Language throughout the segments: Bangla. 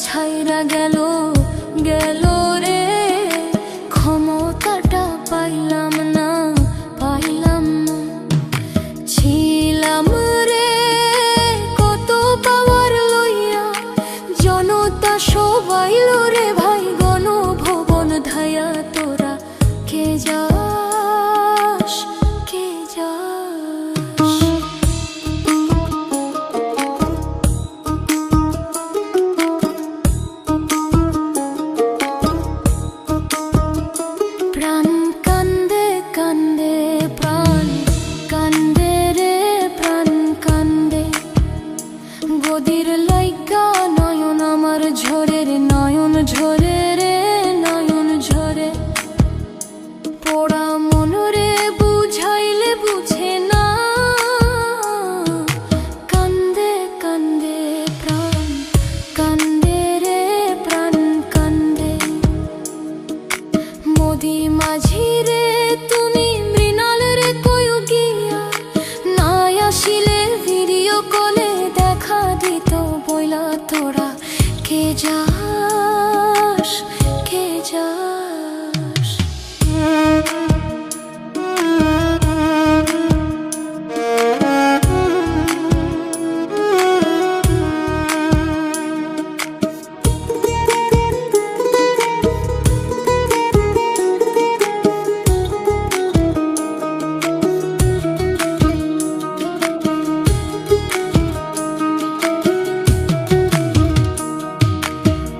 ছাইরা গেল গেল রে, ক্ষমতাটা পাইলাম না পাইলাম না। ছিলাম রে কত পাওয়ার লইয়া, জনতা সবাই রে ভাই গণভবন ধায়া। তোরা কে যাস কে যাস? প্রাণ কান্দে কান্দে প্রাণ কান্দে রে প্রাণ কান্দে, গদির লাইগা নয়ন আমার ঝরে রে নয়ন ঝরে রে নয়ন ঝরে। পোড়া মন রে বুঝাইলে বুঝে না, কান্দে কান্দে প্রাণ কান্দে রে প্রাণ কান্দে। মোদি মাঝি রে তুমি মৃণাল রে কয়ো গিয়া, না আসিলে ভিডিও কলে দেখা দিত বইলা। তোরা কে যাস কে যাস?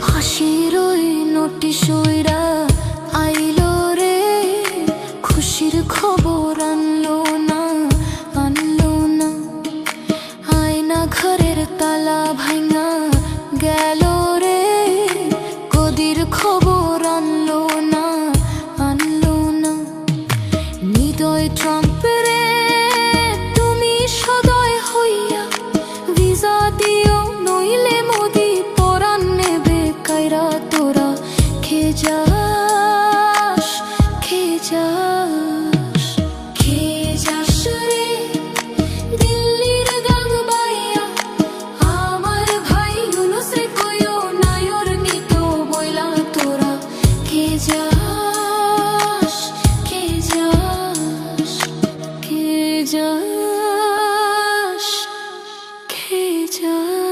ফাঁসির ওই নোটিশ ওইরা আইলো রে, খুশির খবর আনলো না আনলো না। আয়না ঘরের তালা ভাঙা গেল রে, গদির খবর আনলো না আনলো না। হৃদয় ট্রাম্প রে তুমি সদয় হইয়া, ভিসা দিও নইলে মোদি পরাণ নেবে কাইরা। তোরা কে যাস কে যাস? কে যাস রে দিল্লির গান বাইয়া, আমার ভাই ইউনূস রে কইও নায়র নিত বইলা। তোরা কে যাস কে যাস কে যাস কে যাস?